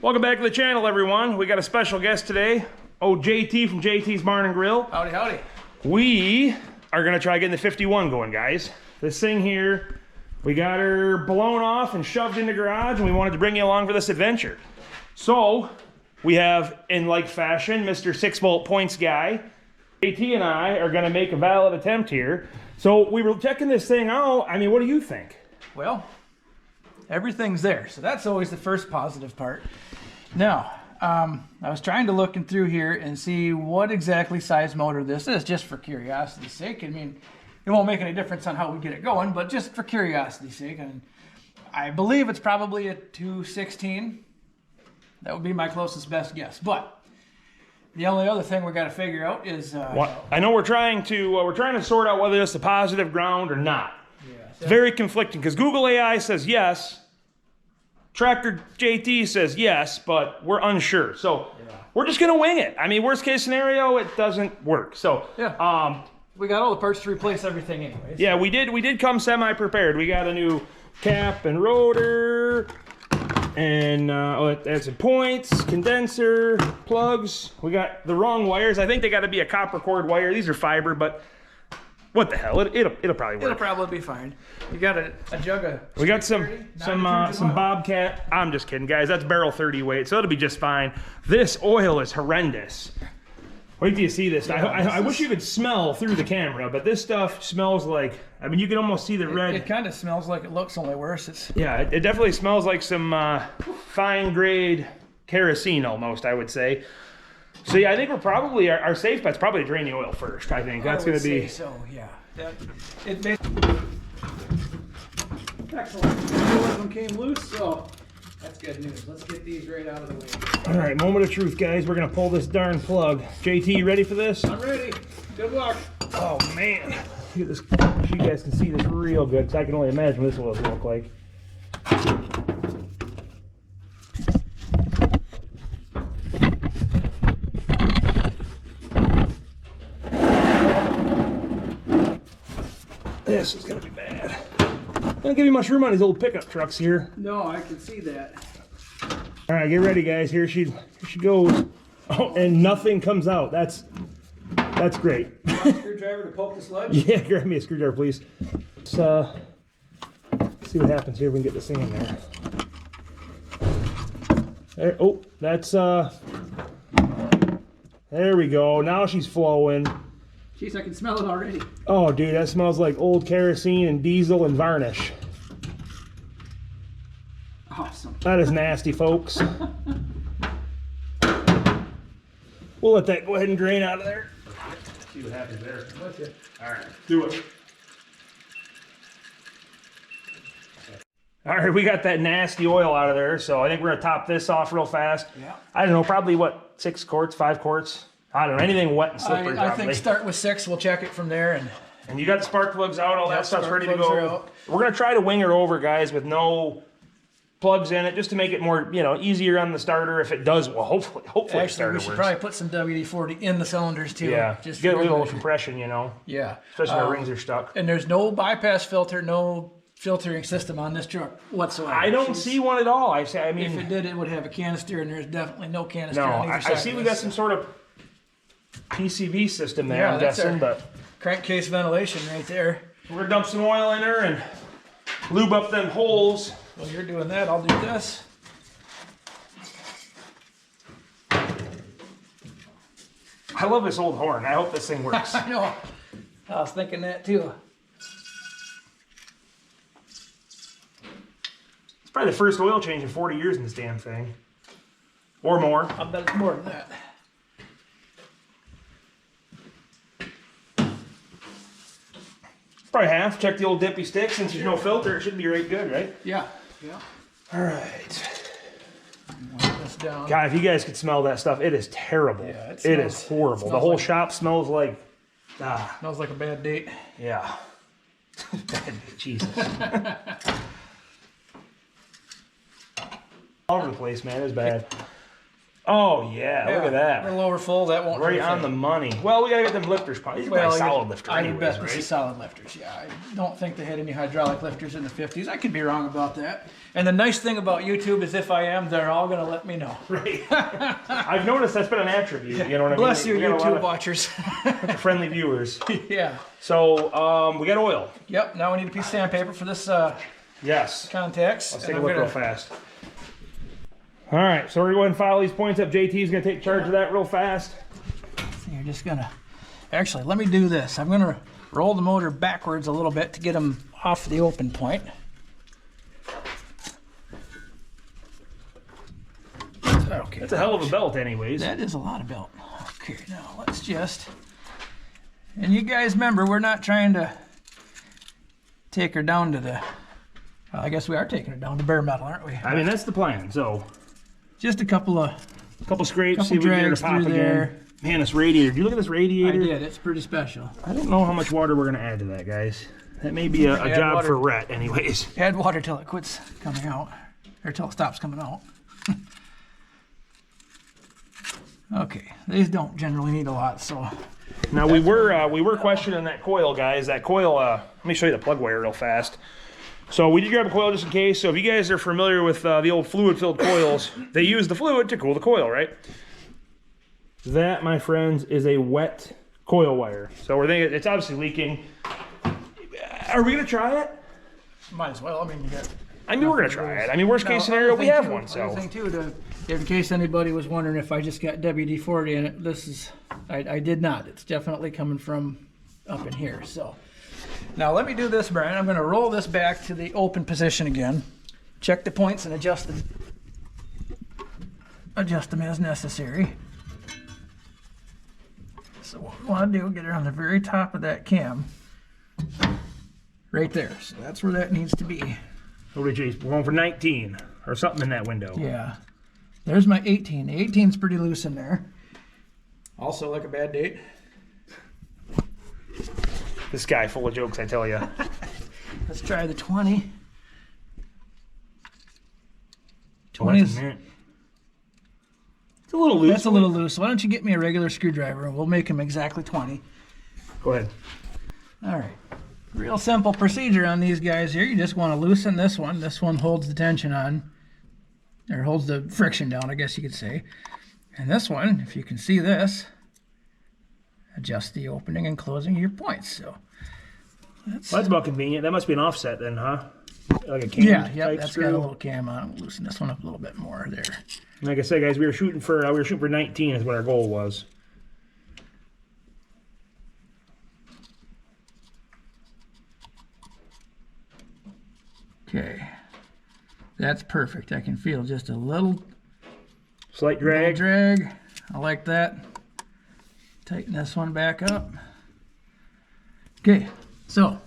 Welcome back to the channel, everyone. We got a special guest today. Oh, JT from JT's Barn and Grill. Howdy, howdy. We are gonna try getting the 51 going, guys. This thing here, we got her blown off and shoved in the garage, and we wanted to bring you along for this adventure. So, we have, in like fashion, Mr. 6-volt points guy. JT and I are gonna make a valid attempt here. So, we were checking this thing out. I mean, what do you think? Well, everything's there, so that's always the first positive part. Now, I was trying to look through here and see what exactly size motor this is, just for curiosity's sake. I mean, it won't make any difference on how we get it going, but just for curiosity's sake. And I believe it's probably a 216. That would be my closest best guess. But the only other thing we got to figure out is I know we're trying to sort out whether it's a positive ground or not. Yeah, it's very conflicting because Google AI says yes, Tractor JT says yes, but we're unsure. So we're just gonna wing it. I mean, worst case scenario, it doesn't work. So yeah, we got all the parts to replace everything anyways. Yeah, we did come semi-prepared. We got a new cap and rotor, and that's a points, condenser, plugs. We got the wrong wires. I think they got to be a copper cord wire. These are fiber, but what the hell? It'll probably work. It'll probably be fine. You got a jug of. We got some Bobcat. I'm just kidding, guys. That's barrel 30 weight, so it'll be just fine. This oil is horrendous. Wait till you see this. Yeah, I wish you could smell through the camera, but this stuff smells like. I mean, you can almost see the red. It kind of smells like it looks, only worse. It's. Yeah, it definitely smells like some fine grade kerosene almost, I would say. So yeah, I think we're probably our safe bet's probably to drain the oil first. I think that's going to be. So yeah, it basically. Excellent. Two of them came loose, so that's good news. Let's get these right out of the way. All right, moment of truth, guys. We're going to pull this darn plug. JT, you ready for this? I'm ready. Good luck. Oh man, look at this. You guys can see this real good, because I can only imagine what this will look like. This is gonna be bad. Don't give you much room on these old pickup trucks here. No, I can see that. All right, get ready, guys. Here she goes. Oh, and nothing comes out. That's great. You want a screwdriver to poke the sludge? Yeah, grab me a screwdriver, please. Let's see what happens here if we can get this thing in there. There. Oh, that's there we go. Now she's flowing. Jeez, I can smell it already. Oh, dude, that smells like old kerosene and diesel and varnish. Awesome. That is nasty, folks. We'll let that go ahead and drain out of there. See what happens there. Okay. All right, do it. All right, we got that nasty oil out of there, so I think we're gonna top this off real fast. Yeah. I don't know, probably what, 6 quarts, 5 quarts? I don't know, anything wet and slippery. I think start with 6. We'll check it from there, and you got the spark plugs out. All that stuff's ready to go. We're gonna try to wing her over, guys, with no plugs in it, just to make it more, easier on the starter. If it does, well, hopefully, actually, we should probably put some WD-40 in the cylinders too. Yeah, just get a little compression, Yeah, especially when our rings are stuck. And there's no bypass filter, no filtering system on this truck whatsoever. I don't see one at all. I mean, if it did, it would have a canister, and there's definitely no canister. No, on either side I see we got some sort of PCV system there, I'm guessing, but crankcase ventilation right there. We're gonna dump some oil in her and lube up them holes. While you're doing that, I'll do this. I love this old horn. I hope this thing works. I know. I was thinking that too. It's probably the first oil change in 40 years in this damn thing. Or more. I bet it's more than that. Probably half. Check the old dippy stick. Since there's no filter, it should be right good, right? Yeah. Yeah. All right. Wipe this down. God, if you guys could smell that stuff, it is terrible. Yeah, it is horrible. The whole shop smells like... Smells like a bad date. Yeah. Jesus. All over the place, man. It's bad. Oh yeah, look at A that. little over full, that won't Right hurt on the anything. money. Well, we gotta get them lifters. Probably these are solid lifter I anyways, bet right? this is solid lifters. Yeah, I don't think they had any hydraulic lifters in the 50s. I could be wrong about that. And the nice thing about YouTube is if I am, they're all gonna let me know. Right. I've noticed that's been an attribute. You know what I mean? Bless you, We got a lot YouTube of watchers. friendly viewers. Yeah. So we got oil. Yep. Now we need a piece of sandpaper for this Yes. contacts. Let's take a look real fast. All right, so we're gonna go ahead and file these points up. JT's gonna take charge of that real fast. So you're just gonna, actually, let me do this. I'm gonna roll the motor backwards a little bit to get them off the open point. Okay. That's a hell of a belt anyways. That is a lot of belt. Okay, now let's just, and you guys remember, we're not trying to take her down to the, well, I guess we are taking her down to bare metal, aren't we? I mean, that's the plan. So, Just a couple scrapes, see if we can get her to drags pop through again. there. Man, this radiator. Do you look at this I radiator? did, it's pretty special. I don't know how much water we're gonna add to that, guys. That may be a Add job water. for Rhett anyways. Add water till it quits coming out, or till it stops coming out. Okay, these don't generally need a lot, so. Now we were questioning that coil, guys. That coil, let me show you the plug wire real fast. So we did grab a coil just in case. So if you guys are familiar with the old fluid-filled coils, they use the fluid to cool the coil, right? That, my friends, is a wet coil wire. So we're thinking it's obviously leaking. Are we gonna try it? Might as well, I mean, you got. I mean, we're gonna try it. I mean, worst case scenario, we have one. So. Other thing too, in case anybody was wondering if I just got WD-40 in it, this is, I did not. It's definitely coming from up in here. So now let me do this, Brian. I'm going to roll this back to the open position again. Check the points and adjust them as necessary. So what we want to do, get her on the very top of that cam, right there. So that's where that needs to be. We're going for 19 or something in that window. Yeah. There's my 18. The 18's pretty loose in there. Also like a bad date. This guy full of jokes, I tell you. Let's try the 20. 20 is, it's a little loose. that's a little loose. Why don't you get me a regular screwdriver and we'll make them exactly 20. Go ahead. All right. Real simple procedure on these guys here. You just want to loosen this one. This one holds the tension on, or holds the friction down, I guess you could say. And this one, if you can see this, adjust the opening and closing of your points. So That's about convenient. That must be an offset then, huh? Like a cam yeah, type that's screw. got a little cam on it. We'll loosen this one up a little bit more there. Like I said, guys, we were shooting for 19 is what our goal was. Okay, that's perfect. I can feel just a little Slight drag. drag. I like that. Tighten this one back up. Okay, so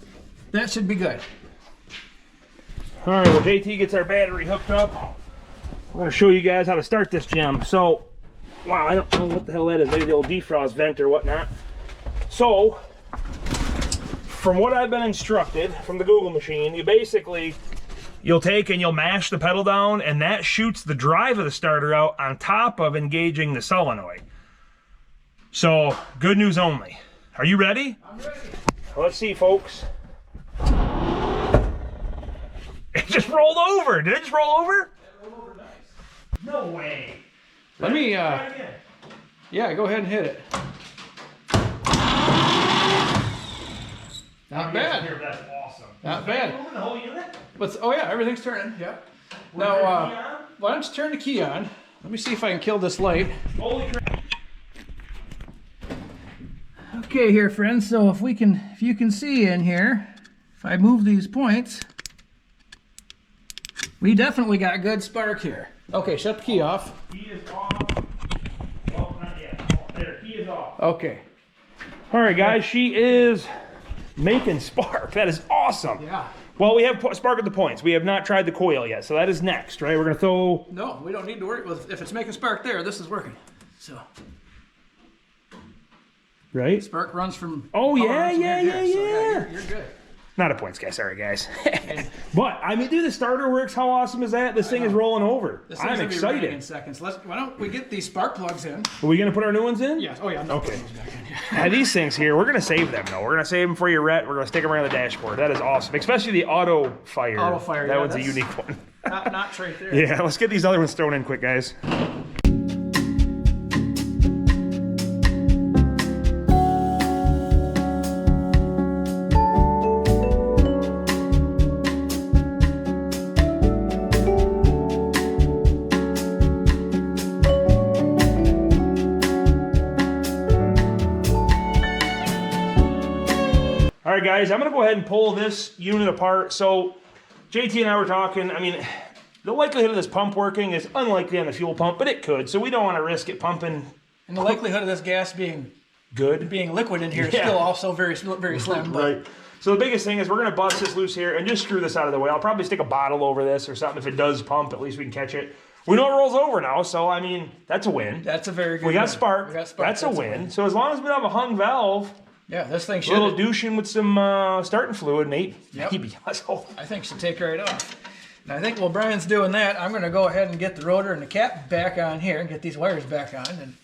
that should be good. All right, well, JT gets our battery hooked up. I'm going to show you guys how to start this gem. So, wow, I don't know what the hell that is. Maybe the old defrost vent or whatnot. So, from what I've been instructed from the Google machine, you'll take and you'll mash the pedal down, and that shoots the drive of the starter out on top of engaging the solenoid. So, good news only. Are you ready? I'm ready. Let's see, folks. It just rolled over. Did it just roll over? That rolled over nice. No way. Let me, Try it again. yeah, go ahead and hit it. Not bad. Here, that's awesome. Not bad. Moving the whole unit? But, oh yeah, everything's turning. Yep. Turn the key Now, on? why don't you turn the key on? Let me see if I can kill this light. Holy crap. Okay, here, friends. So if you can see in here, if I move these points, we definitely got good spark here. Okay, shut the key off. Key is off. Oh, not yet. Oh, there, key is off. Okay. All right, guys, she is making spark. That is awesome. Yeah. Well, we have spark at the points. We have not tried the coil yet, so that is next, right? We're going to throw... No, we don't need to worry. If it's making spark there, this is working. So Right? spark runs from. Oh, power yeah, runs from yeah, here to yeah, here. So, yeah. you're good. Not a points guy, sorry guys. But I mean, dude, the starter works. How awesome is that? This thing is rolling over. This I'm thing's gonna be running excited. in seconds. Why don't we get these spark plugs in? Are we gonna put our new ones in? Yes. Oh yeah. No, Okay. put those back in, yeah. Now, these things here, we're gonna save them though. We're gonna save them for your Rhett. We're gonna stick them around the dashboard. That is awesome, especially the auto fire. Auto fire, That yeah, one's a that's- unique one. Not right there. Yeah, let's get these other ones thrown in quick, guys. All right, guys, I'm gonna go ahead and pull this unit apart. So JT and I were talking, I mean, the likelihood of this pump working is unlikely on the fuel pump, but it could. So we don't wanna risk it pumping. And the likelihood of this gas being Good. liquid in here is Yeah. still also very slim. But Right. So the biggest thing is we're gonna bust this loose here and just screw this out of the way. I'll probably stick a bottle over this or something. If it does pump, at least we can catch it. We know it rolls over now, so I mean, that's a win. that's a very good. We got win. spark. We got spark. That's a win. So as long as we don't have a hung valve, Yeah, this thing a should. little douching with some starting fluid, Nate. Yep. Maybe. Let's hope. I think should take right off. And I think while Brian's doing that, I'm going to go ahead and get the rotor and the cap back on here and get these wires back on. And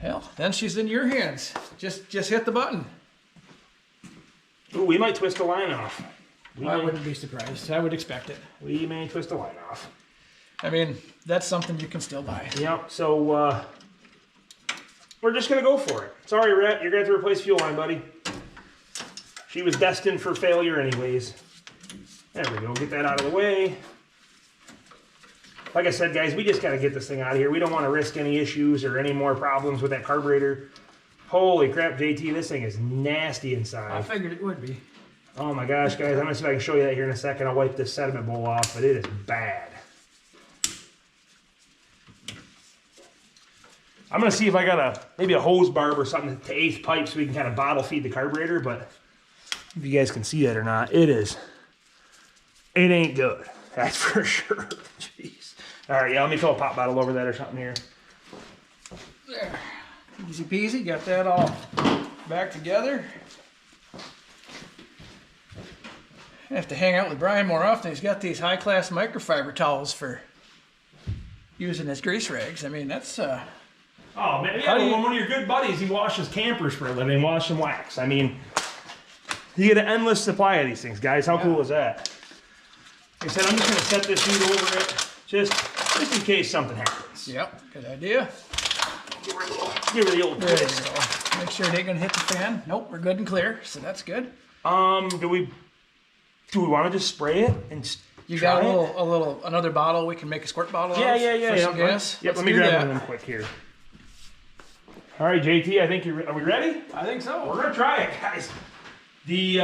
hell, then she's in your hands. Just hit the button. Ooh, we might twist a line off. I wouldn't be surprised. I would expect it. We may twist a line off. I mean, that's something you can still buy. Yep, so we're just gonna go for it. Sorry, Rhett, you're gonna have to replace fuel line, buddy. She was destined for failure anyways. There we go, get that out of the way. Like I said, guys, we just gotta get this thing out of here. We don't wanna risk any issues or any more problems with that carburetor. Holy crap, JT, this thing is nasty I inside. figured it would be. Oh my gosh, guys, I'm gonna see if I can show you that here in a second. I'll wipe this sediment bowl off, but it is bad. I'm gonna see if I got maybe a hose barb or something to eighth pipe so we can kind of bottle feed the carburetor, but if you guys can see that or not, it ain't good. That's for sure. Jeez. All right, yeah, let me fill a pop bottle over that or something here. There. Easy peasy. Got that all back together. I have to hang out with Brian more often. He's got these high-class microfiber towels for using as grease rags. I mean, that's Oh man, How yeah, do you- one of your good buddies, he washes campers for a living, wash and wax. I mean, you get an endless supply of these things, guys. How cool is that? Like I said, I'm just gonna set this dude over it, just in case something happens. Yep, good idea. Give her the old There you twist. go. Make sure it ain't gonna hit the fan. Nope, we're good and clear, so that's good. Do we want to just spray it and You try got it? another bottle we can make a squirt bottle Yeah, of? yeah. For some gas? Yep, Let's let me do grab that. one of them quick here. All right, JT, I think are we ready? I think so. We're gonna try it, guys. The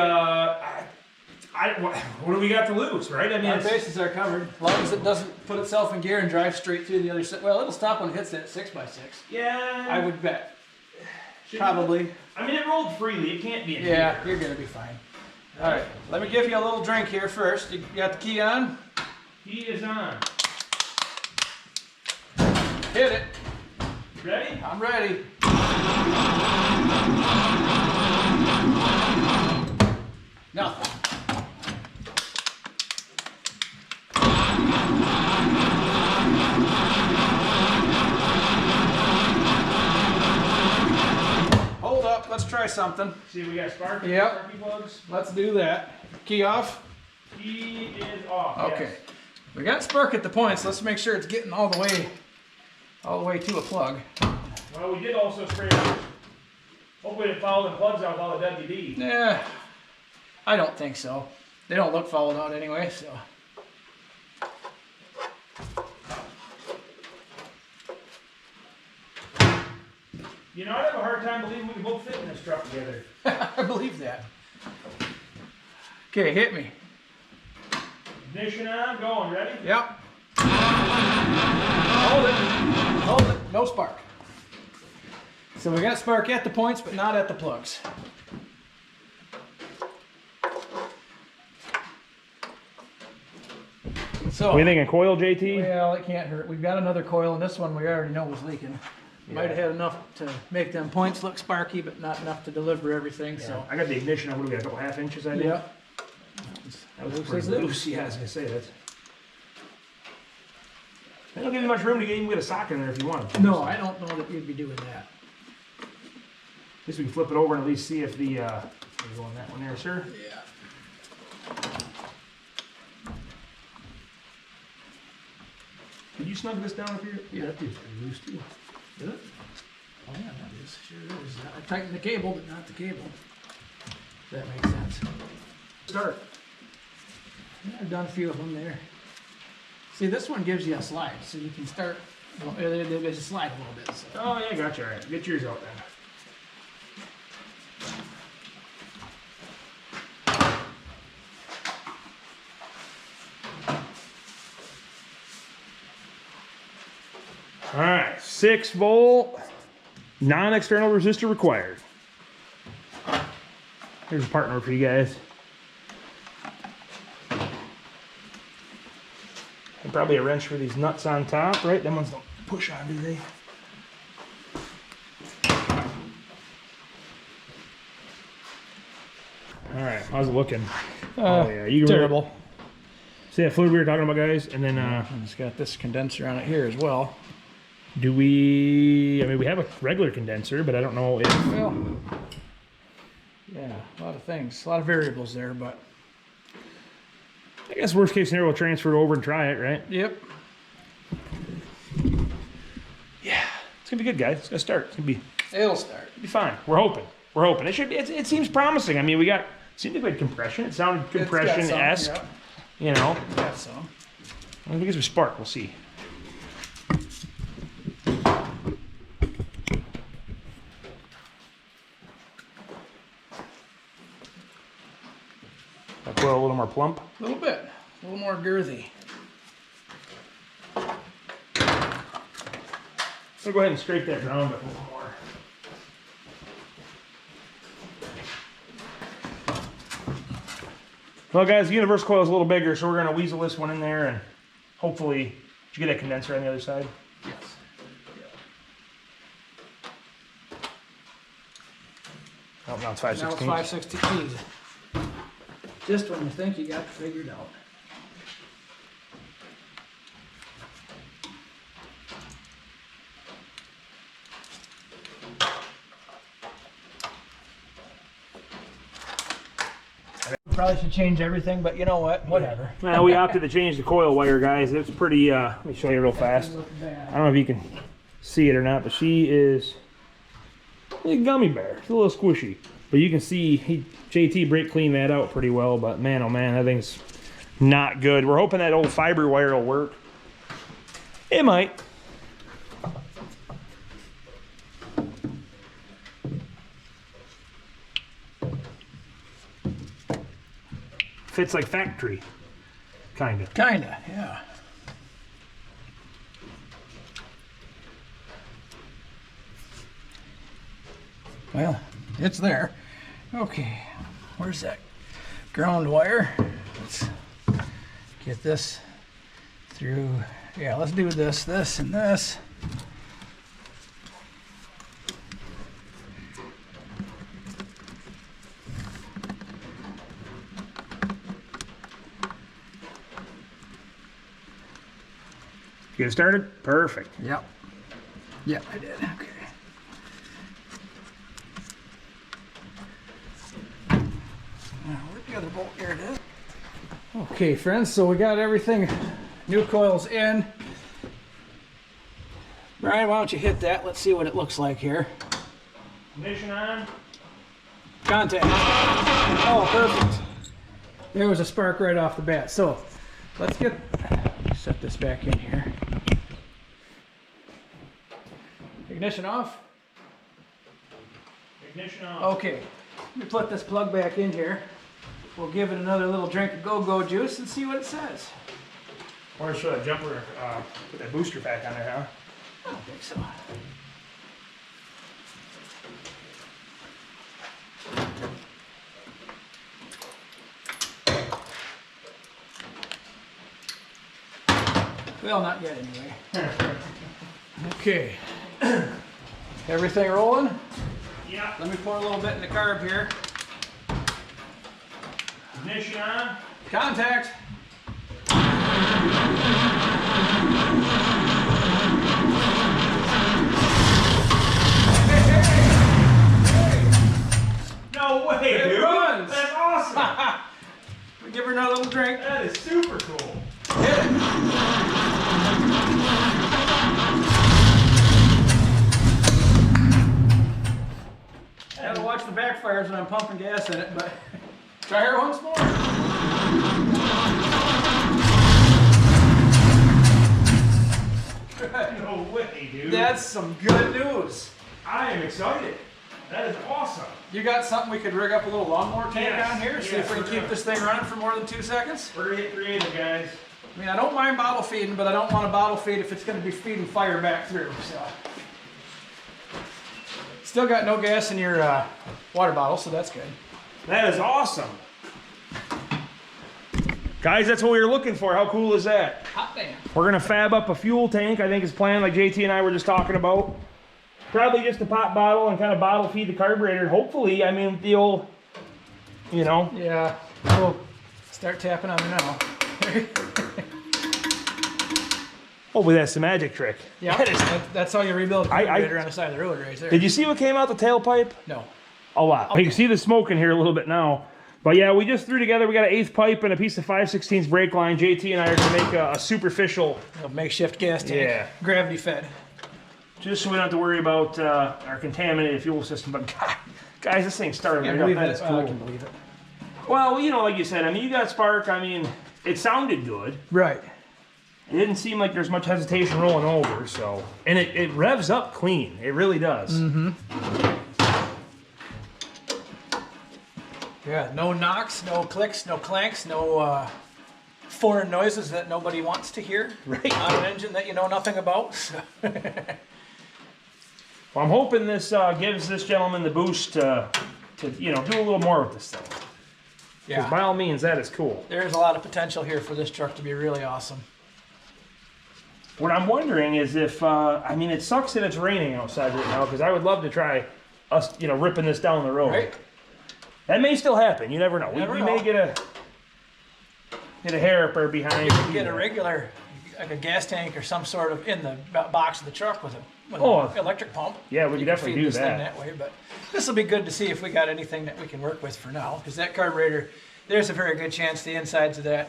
what do we got to lose, right? I mean, Our it's- bases are covered, as long as it doesn't put itself in gear and drive straight through the other side. Well, it'll stop when it hits that 6x6. yeah, I would bet. Should Probably. I mean, it rolled freely. It can't be. In Yeah, here. you're gonna be fine. All right, let me give you a little drink here first. You got the key on? He is on. Hit it. Ready? I'm ready. Nothing. Hold up, let's try something. See, we got sparky, Yep. sparky plugs. Let's do that. Key off. He is off. Okay. Yes. We got spark at the points. Let's make sure it's getting all the way to a plug. Well, we did also spray it. Hopefully, it followed the plugs out with all the WD. Yeah, I don't think so. They don't look followed out anyway, so. You know, I have a hard time believing we can both fit in this truck together. I believe that. Okay, hit me. Ignition on, going. Ready? Yep. Hold it. Hold it. No spark. So we got spark at the points, but not at the plugs. So, What are you thinking, coil, JT? well, it can't hurt. We've got another coil, and this one we already know was leaking. Might have had enough to make them points look sparky, but not enough to deliver everything. So, I got the ignition on. What do we got? A couple half inches, I think. yeah. That was pretty loose. Yeah, I was gonna say that. They don't give you much room to even get a sock in there if you want to. No, I don't know that you'd be doing that. At least we can flip it over and at least see if the go on that one there, sir. Yeah. Can you snug this down up here? Yeah, that dude's pretty loose too. Is it? Oh yeah, that is. Sure is. I tightened the cable, but not the cable. If that makes sense. Start. Yeah, I've done a few of them there. See, this one gives you a slide, so you can start. Well, there's a slide a little bit. So. Oh yeah, gotcha. All right, get yours out then. All right, 6-volt, non-external resistor required. Here's a partner for you guys. And probably a wrench for these nuts on top, right? Them ones don't push on, do they? All right, how's it looking? Oh yeah, you can terrible. Really, see that fluid we were talking about, guys? And then It's got this condenser on it here as well. do we? I mean, we have a regular condenser, but I don't know if. Well, yeah, a lot of things, a lot of variables there, but. I guess worst case scenario, we'll transfer it over and try it, right? Yep. Yeah, it's gonna be good, guys. It's gonna start. It's gonna be. It'll start. Be fine. We're hoping. We're hoping. It should be. It seems promising. I mean, we got. Seemed like we had compression. It sounded compression-esque. Yeah. You know. Got some. I think it's a spark. We'll see. That coil a little more plump. A little bit. A little more girthy. I'll go ahead and scrape that ground up a little more. Well, guys, the universal coil is a little bigger, so we're going to weasel this one in there, and hopefully, did you get that condenser on the other side? Yes. Oh, now it's 5/16. Now it's 5/16. Just when you think you got it figured out. Probably should change everything, but you know what? Whatever. Well, we opted to change the coil wire, guys. It's pretty, let me show you real fast. I don't know if you can see it or not, but she is a gummy bear. It's a little squishy. But you can see, JT brake cleaned that out pretty well, but man, oh man, that thing's not good. We're hoping that old fiber wire will work. It might. Fits like factory, kinda. Kinda, yeah. Well, it's there. Okay, where's that ground wire? Let's get this through. Yeah, let's do this, this, and this. Get it started? Perfect. Yep. Yeah, I did. Okay. Now, where's the other bolt? Here it is. Okay, friends, so we got everything. New coils in. Brian, why don't you hit that? Let's see what it looks like here. Ignition on. Contact. Oh, perfect. There was a spark right off the bat. So, let's set this back in here. Ignition off. Ignition off. Okay, let me put this plug back in here. We'll give it another little drink of go-go juice and see what it says. Or should that jumper, put that booster pack on there, huh? I don't think so. Well, not yet anyway. Okay. Everything rolling? Yeah. Let me pour a little bit in the carb here. Ignition on. Contact. No way, It dude. runs. That's awesome. We give her another little drink. That is super cool. Hit it. I gotta watch the backfires when I'm pumping gas in it, but try her once more. No way, dude. That's some good news. I am excited. That is awesome. You got something we could rig up a little lawnmower tank Yes. down here? See Yes, if we can we're keep gonna- this thing running for more than 2 seconds? We're gonna get creative, guys. I mean, I don't mind bottle feeding, but I don't want to bottle feed if it's going to be feeding fire back through. So, still got no gas in your water bottle, so that's good. That is awesome. Guys, that's what we were looking for. How cool is that? Hot damn. We're gonna fab up a fuel tank, I think is planned, like JT and I were just talking about. Probably just a pop bottle and kind of bottle feed the carburetor. Hopefully, I mean, the old, you know. Yeah, we'll start tapping on it now. Hopefully that's the magic trick. Yeah, that's how you rebuild a I- carburetor on the side of the road right there. Did you see what came out the tailpipe? No. A lot. You can see the smoke in here a little bit now. But yeah, we just threw together, we got an 1/8 pipe and a piece of 5/16 brake line. JT and I are gonna make a superficial, A makeshift gas tank. Yeah. Gravity fed. just so we don't have to worry about our contaminated fuel system. But God, guys, this thing started I right can up. believe That it. is I cool. can believe it. Well, you know, like you said, I mean, you got spark. I mean, it sounded good. Right. It didn't seem like there's much hesitation rolling over, so. And it revs up clean. It really does. Mm-hmm. Yeah, no knocks, no clicks, no clanks, no foreign noises that nobody wants to hear. Right. On an engine that you know nothing about. So. Well, I'm hoping this gives this gentleman the boost to, you know, do a little more with this thing. Because Yeah. by all means, that is cool. There's a lot of potential here for this truck to be really awesome. What I'm wondering is if, I mean, it sucks that it's raining outside right now, because I would love to try us, you know, ripping this down the road. Right? That may still happen. You never know. Never we know. may get a hair up or behind. Get a regular, like a gas tank or some sort of in the box of the truck with an Oh. electric pump. Yeah, we You could can definitely feed do this thing that. way, but this will be good to see if we got anything that we can work with for now. Because that carburetor, there's a very good chance the insides of that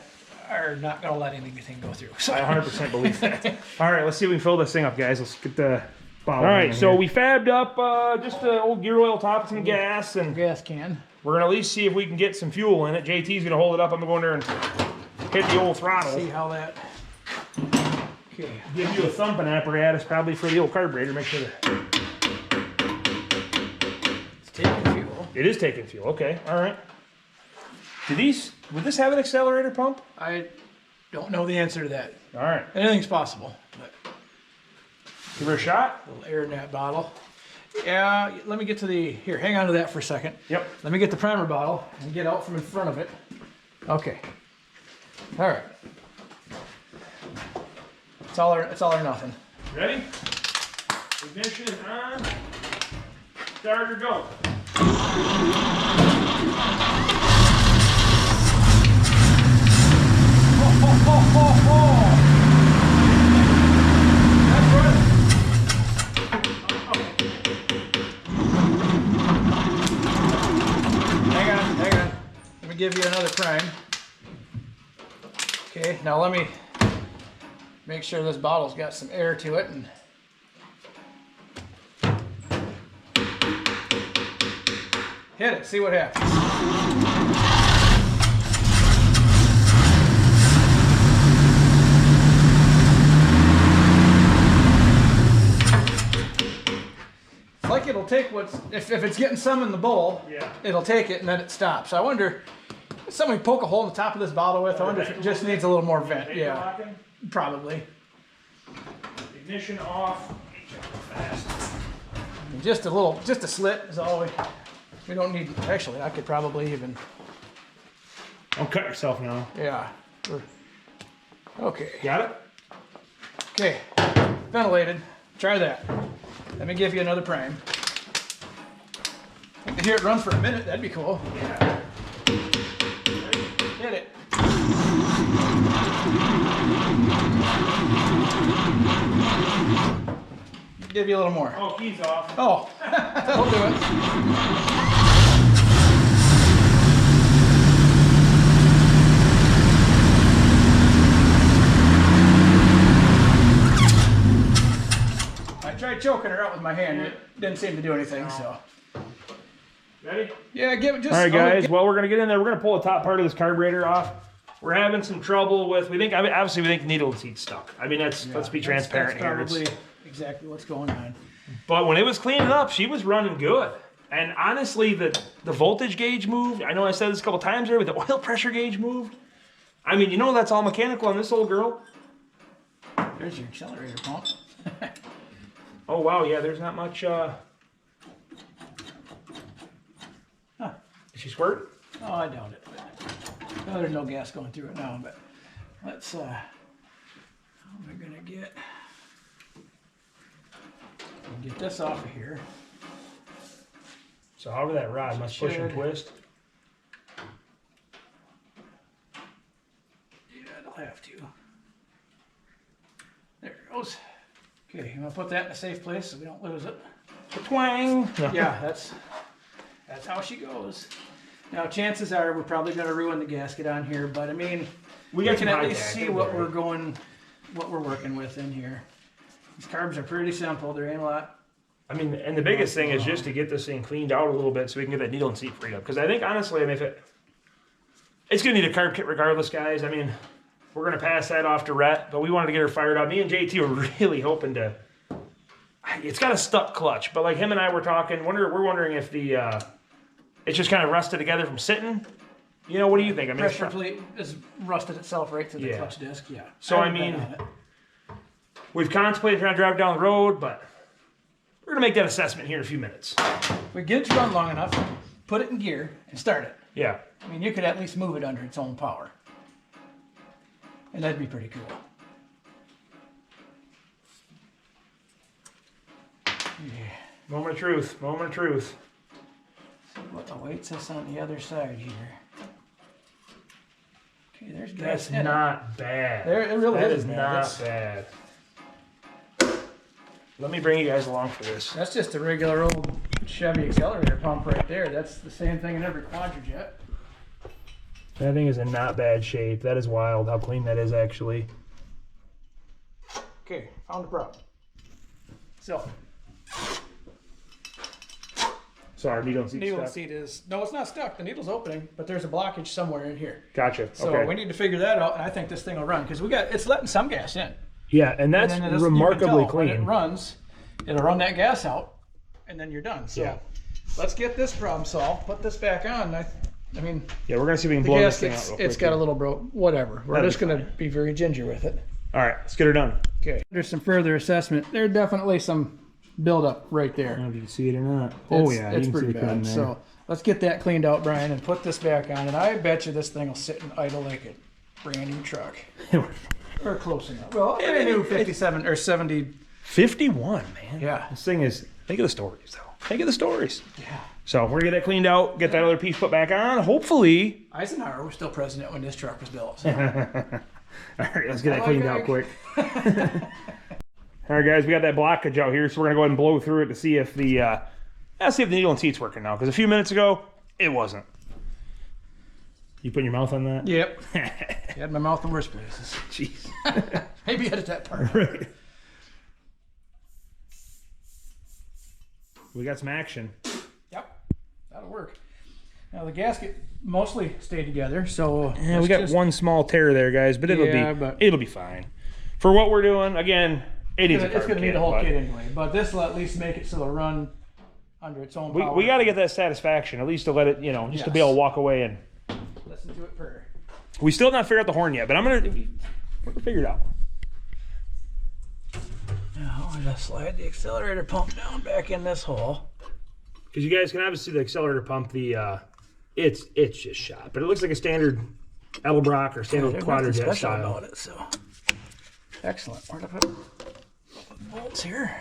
are not going to let anything go through. So. I 100% believe that. All right, let's see if we can fill this thing up, guys. Let's get the bottle. All right, so we fabbed up just an old gear oil top and some gas, and Gas can. we're gonna at least see if we can get some fuel in it. JT's gonna hold it up. I'm gonna go in there and hit the old throttle. See how that. Okay. Give you a thumping apparatus probably for the old carburetor. Make sure that It's taking fuel. it is taking fuel. Okay, all right. Would this have an accelerator pump? I don't know the answer to that. All right, Anything's possible. But give her a shot. a little air in that bottle. Yeah, let me get to the, here, hang on to that for a second. Yep. Let me get the primer bottle and get out from in front of it. Okay. All right. It's all or nothing. Ready? Ignition on. Starter go. Hang on. Let me give you another prime. Okay, now let me make sure this bottle's got some air to it and hit it, see what happens. It's like it'll take if it's getting some in the bowl, Yeah. it'll take it and then it stops. I wonder, if somebody poke a hole in the top of this bottle with, I wonder if it just needs a little more vent. Vapor Yeah, locking. probably. Ignition off. Fast. Just a slit is all we don't need. Actually, I could probably even, Don't cut yourself now. yeah. Okay, Got it? okay, ventilated, try that. Let me give you another prime. I could hear it run for a minute, that'd be cool. Yeah. Ready? Give you a little more. Oh, key's off. Oh, that'll do it. I tried choking her out with my hand. It didn't seem to do anything, so. Ready? Yeah, give it just. All right, guys. Well, we're gonna get in there. We're gonna pull the top part of this carburetor off. We're having some trouble with. We think. I mean, obviously, we think the needle and seat's stuck. I mean, let's be transparent here. That's probably exactly what's going on. But when it was cleaning up, she was running good. And honestly, the voltage gauge moved. I know I said this a couple times there, but the oil pressure gauge moved. I mean, you know that's all mechanical on this old girl. There's your accelerator pump. Oh wow, yeah. There's not much. Huh. Did she squirt? Oh, I doubt it. Well, there's no gas going through it now, but let's, how am I gonna get this off of here? So however that rod must push and twist. Yeah, it'll have to. There it goes. Okay, I'm gonna put that in a safe place so we don't lose it. Twang. Yeah, that's how she goes. Now, chances are we're probably going to ruin the gasket on here, but I mean, we can at least see what we're working with in here. These carbs are pretty simple. There ain't a lot. I mean, and the biggest thing is just to get this thing cleaned out a little bit so we can get that needle and seat freed up. Because I think, honestly, I mean, it's going to need a carb kit regardless, guys. I mean, we're going to pass that off to Rhett, but we wanted to get her fired up. Me and JT were really hoping to. It's got a stuck clutch, but like him and I were talking, we're wondering if the it's just kind of rusted together from sitting. You know, what do you think? I mean, pressure plate has rusted itself right to the clutch disc. Yeah. So I mean, we've contemplated trying to drive down the road, but we're gonna make that assessment here in a few minutes. We get it to run long enough, put it in gear, and start it. Yeah. I mean, you could at least move it under its own power, and that'd be pretty cool. Yeah. Moment of truth. Moment of truth. See what awaits us on the other side here. Okay, there's gas. That's not bad. There, it really that is is man. not bad. Let me bring you guys along for this. That's just a regular old Chevy accelerator pump right there. That's the same thing in every Quadrojet. That thing is in not bad shape. That is wild how clean that is actually. Okay, found the problem. So. Sorry, needle seat Needle stuck. seat is, no, it's not stuck. The needle's opening, but there's a blockage somewhere in here. Gotcha. So okay. we need to figure that out, and I think this thing will run because it's letting some gas in. Yeah, and that's And then remarkably when clean. it runs, it'll run that gas out, and then you're done. So Yeah. let's get this problem solved. Put this back on. I mean, Yeah, we're gonna see if we can the blow this thing gasket's, out. it's got a little whatever. We're That'll just be going to be very ginger with it. All right, let's get her done. Okay. There's some further assessment. There's definitely some buildup right there. I don't know if you can see it or not. Oh yeah, it's you can pretty see it coming bad. there. So let's get that cleaned out, Brian, and put this back on. And I bet you this thing will sit and idle like a brand new truck, or close enough. Well, brand new 57 or 70. 51, man. Yeah. This thing is. Think of the stories, though. Think of the stories. Yeah. So we're gonna get that cleaned out, get that other piece put back on. Hopefully. Eisenhower was still president when this truck was built. So. All right, let's get that cleaned out quick. All right, guys, we got that blockage out here, so we're gonna go ahead and blow through it to see if the needle and seat's working now. Because a few minutes ago, it wasn't. You putting your mouth on that? Yep. Had my mouth in worse places. Jeez. Maybe edit that part. Right. We got some action. Yep, that'll work. Now the gasket mostly stayed together, so Yeah, we got one small tear there, guys, but it'll be fine. For what we're doing, again, it's going to need a whole kit anyway. But this will at least make it so it'll run under its own power. We got to get that satisfaction, at least to let it, just to be able to walk away and listen to it purr. We still have not figured out the horn yet, but we're gonna figure it out. Now I'm gonna slide the accelerator pump down back in this hole. Because you guys can obviously see the accelerator pump. It's just shot, but it looks like a standard Edelbrock or standard Quadrojet style. About it, so excellent. Where to put bolts here?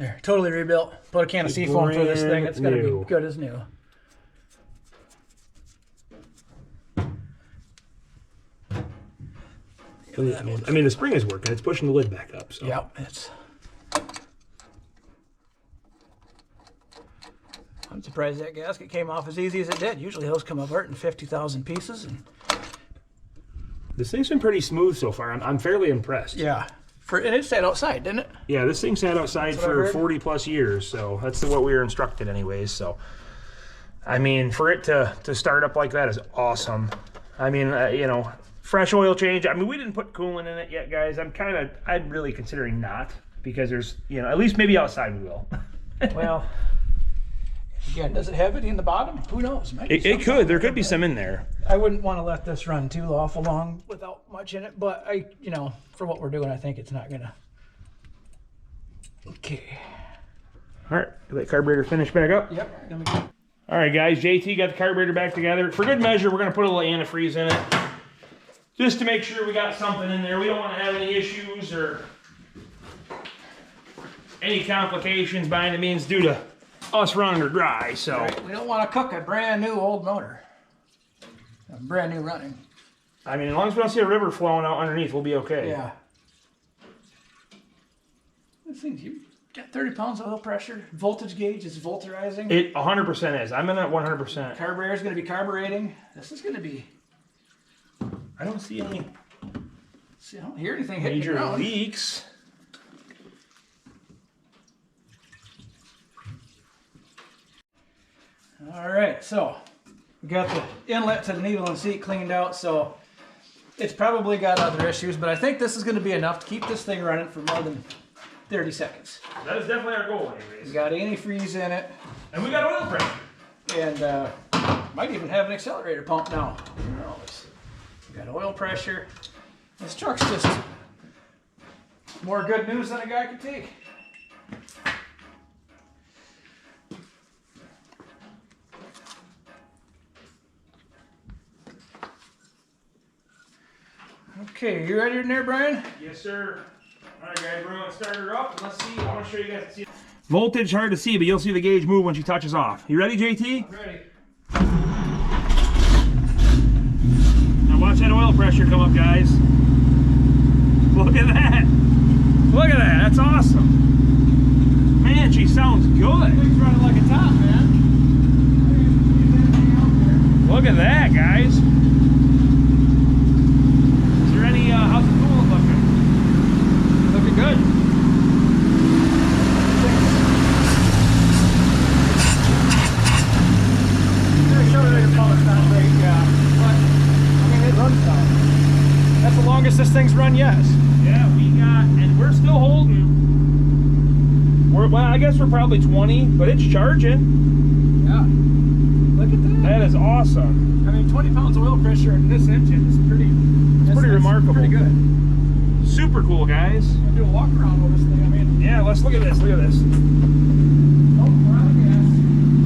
There, totally rebuilt. Put a can of seafoam through this thing. It's going to new. be good as new. I mean, the spring is working. It's pushing the lid back up. So. Yep, I'm surprised that gasket came off as easy as it did. Usually those come apart in 50,000 pieces. And this thing's been pretty smooth so far. I'm fairly impressed. yeah, and it sat outside, didn't it? Yeah, this thing sat outside for 40 plus years, so that's what we were instructed anyways. So, I mean, for it to start up like that is awesome. I mean, you know, fresh oil change. I mean, we didn't put coolant in it yet, guys. I'm really considering not, because there's, you know, at least maybe outside we will. Well, again, does it have any in the bottom? Who knows? It could. There could be some in there. I wouldn't want to let this run too awful long without much in it, but you know, for what we're doing, I think it's not gonna. Okay. All right, let carburetor finish back up. Yep. All right, guys. JT got the carburetor back together. For good measure, we're gonna put a little antifreeze in it, just to make sure we got something in there. We don't want to have any issues or any complications by any means due to us running her dry. So right. We don't want to cook a brand new old motor. Brand new running. I mean, as long as we don't see a river flowing out underneath, we'll be okay. Yeah. This thing, you got 30 pounds of oil pressure. Voltage gauge is volterizing. It 100% is. I'm in that 100%. Carburetor is going to be carbureting. This is going to be. I don't see any I don't hear anything hitting the major ground. leaks. All right, so we got the inlet to the needle and seat cleaned out, so it's probably got other issues, but I think this is going to be enough to keep this thing running for more than 30 seconds. That is definitely our goal, anyways. We got antifreeze in it. And we got oil pressure. And might even have an accelerator pump now. Who knows? We got oil pressure. This truck's just more good news than a guy could take. Okay, you ready in there, Brian? Yes, sir. All right, guys, we're going to start her up. Let's see. I want to show you guys. See. Voltage hard to see, but you'll see the gauge move when she touches off. You ready, JT? I'm ready. Now watch that oil pressure come up, guys. Look at that. Look at that. That's awesome. Man, she sounds good. Thing's running like a top, man. Look at that, guys. Is there any, how's the coolant looking? Looking good. That's the longest this thing's run, yes. Yeah, and we're still holding. Well, I guess we're probably 20, but it's charging. Yeah. Look at that. That is awesome. I mean, 20 pounds of oil pressure in this engine is pretty remarkable. Pretty good. Super cool, guys. We'll do a walk around with this thing. I mean, Yeah, let's look at this. Look at this. oh, we're out of gas.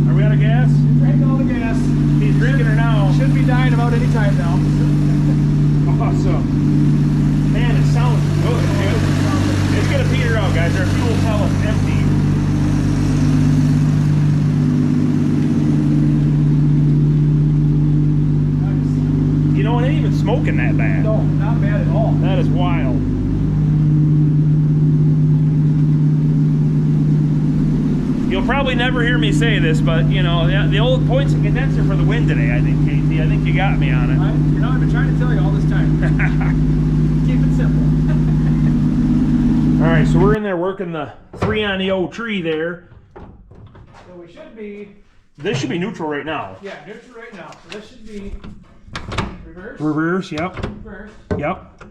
Are we out of gas? Drank all the gas. He's drinking her now. Should be dying about any time now. Awesome. Man, it sounds good, dude. It's gonna peter out, guys. Our fuel cell is empty. You know, it ain't even smoking that bad. No, not bad at all. That is wild. You'll probably never hear me say this, but you know, the old points and condenser for the win today, I think, Casey. I think you got me on it. I've been trying to tell you all this time. Keep it simple. All right, so we're in there working the 3 on the old tree there. So we should be, This should be neutral right now. yeah, neutral right now. So this should be reverse, Reverse, yep, first, yep.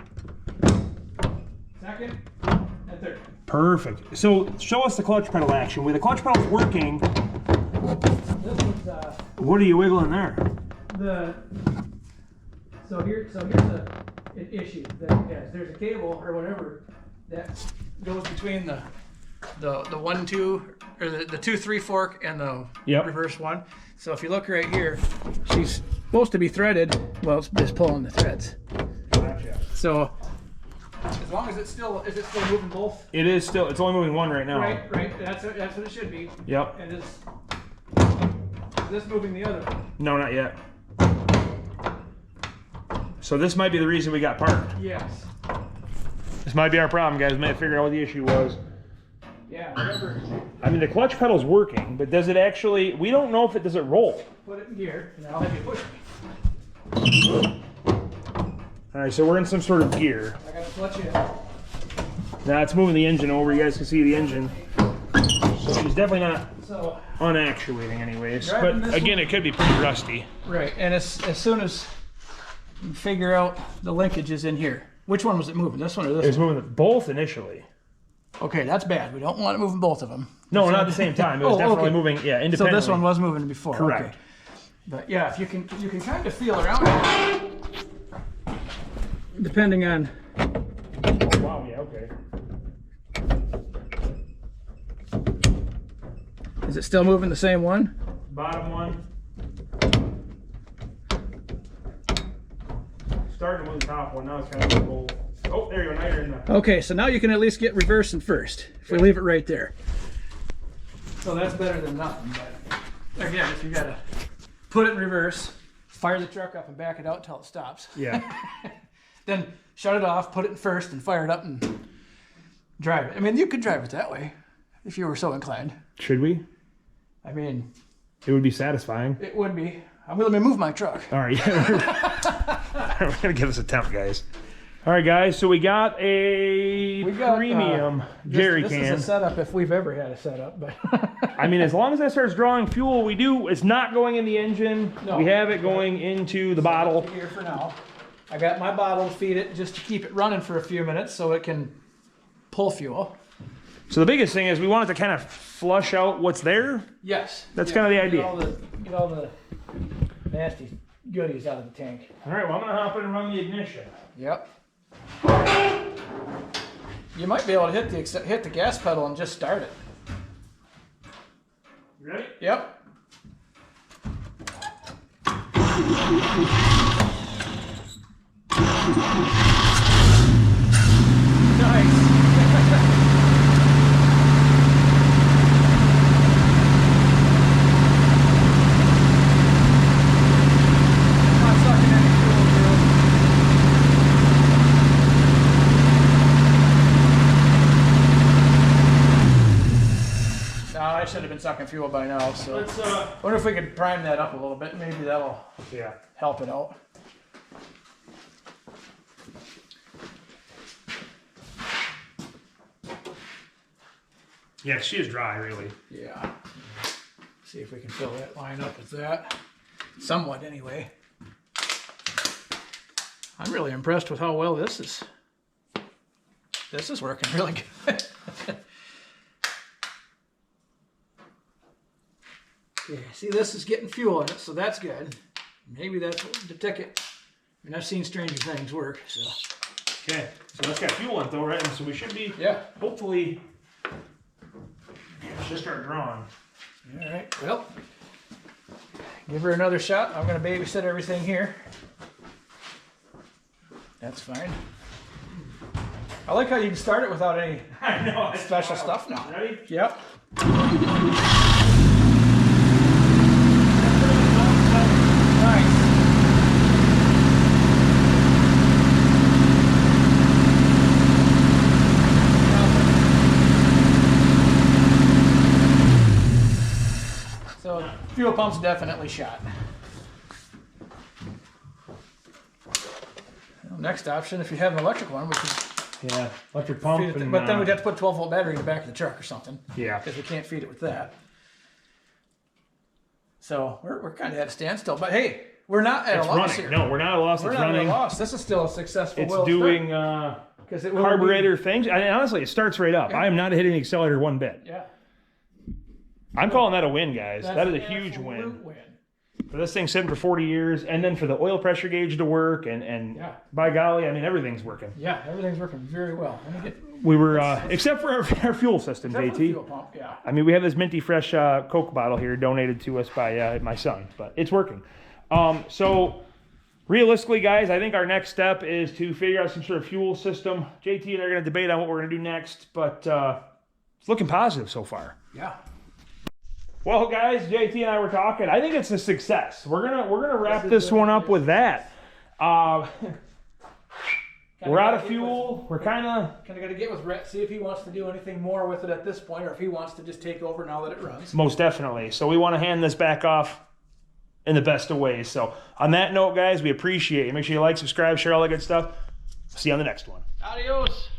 second, and third. Perfect. So show us the clutch pedal action. With the clutch pedal's working, This is what are you wiggling there? here's an issue that yes, there's a cable or whatever that goes between the 1-2 or the 2-3 fork and the Yep. reverse one. So if you look right here, she's supposed to be threaded. Well, it's just pulling the threads. Gotcha. So As long as it's still, is it still moving both? It is still, it's only moving one right now. Right. That's what it should be. Yep. And is this moving the other one? No, not yet. So this might be the reason we got parked. Yes. This might be our problem, guys. We may have figured out what the issue was. Yeah, whatever. I mean, the clutch pedal's working, but does it actually, we don't know if it does it roll. Put it in gear, and I'll have you push me. All right, so we're in some sort of gear. I got to clutch in. Now it's moving the engine over. You guys can see the engine. So she's definitely not So, unactuating anyways. Driving But this again, it could be pretty rusty. right, and as soon as you figure out the linkages in here, which one was it moving? This one or this It was one? moving both initially. Okay, that's bad. We don't want it moving both of them. No, not at the same time. It was definitely okay. moving, yeah, So independently. this one was moving before. Correct. Okay. But yeah, if you can kind of feel around it, depending on. Oh, wow, yeah, okay. Is it still moving the same one? Bottom one. Starting with the top one. Now it's kind of both. Oh, there you go. Now you're in the. Okay, so now you can at least get reversing first if we leave it right there. So that's better than nothing. But again, if you gotta put it in reverse, fire the truck up and back it out until it stops. Yeah. Then shut it off, put it in first, and fire it up and drive it. I mean, you could drive it that way if you were so inclined. Should we? I mean, It would be satisfying. it would be. I'm gonna move my truck. All right, yeah, we're gonna give this a temp, guys. All right, guys. So we got a premium jerry This can. is a setup if we've ever had a setup, but I mean, as long as that starts drawing fuel, we do. It's not going in the engine. No. We have it going into the bottle. here for now. I got my bottle to feed it just to keep it running for a few minutes so it can pull fuel. So the biggest thing is we want it to kind of flush out what's there. Yes. That's kind of the idea. Get all the nasty goodies out of the tank. All right, well, I'm gonna hop in and run the ignition. Yep. You might be able to hit the gas pedal and just start it. You ready? Yep. Nice. Not sucking any fuel, dude. No, I should have been sucking fuel by now, so. Let's Wonder if we could prime that up a little bit. Maybe that'll yeah. help it out. Yeah, she is dry, really. Yeah. See if we can fill that line up with that. Somewhat, anyway. I'm really impressed with how well this is. This is working really good. Yeah, see, this is getting fuel in it, so that's good. Maybe that's the ticket. I mean, I've seen stranger things work, so. Okay, so that's got fuel in it though, right? And so we should be, Yeah. hopefully, just start drawing. All right, well, give her another shot. I'm gonna babysit everything here. That's fine. I like how you can start it without any I know. it's special wild. stuff now. Ready? Yep. Nice. So fuel pump's definitely shot. Well, next option, if you have an electric one, we could Yeah, electric pump. feed it, And, but then we'd have to put a 12-volt battery in the back of the truck or something, yeah. because we can't feed it with that. So we're kind of at a standstill, but hey, we're not at It's a loss running. here. No, we're not at a loss. We're It's not running. at a loss. This is still a successful It's wheel doing because it will carburetor things. And honestly, it starts right up. Yeah. I am not hitting the accelerator one bit. Yeah, I'm calling that a win, guys. that's That is a an huge absolute win. For this thing sitting for 40 years, and then for the oil pressure gauge to work, and Yeah. by golly, I mean, everything's working. Yeah, everything's working very well. Let me get We were, except for our fuel system, except for the JT. fuel pump. Yeah. I mean, we have this minty fresh Coke bottle here donated to us by my son, but it's working. So realistically, guys, I think our next step is to figure out some sort of fuel system. JT and I are going to debate on what we're going to do next, but it's looking positive so far. Yeah. Well, guys, JT and I were talking. I think it's a success. We're gonna wrap this one up with that. We're out of fuel. We're kind of got to get with Rhett, see if he wants to do anything more with it at this point, or if he wants to just take over now that it runs. Most definitely. So we want to hand this back off in the best of ways. So on that note, guys, we appreciate it. Make sure you like, subscribe, share all that good stuff. See you on the next one. Adios.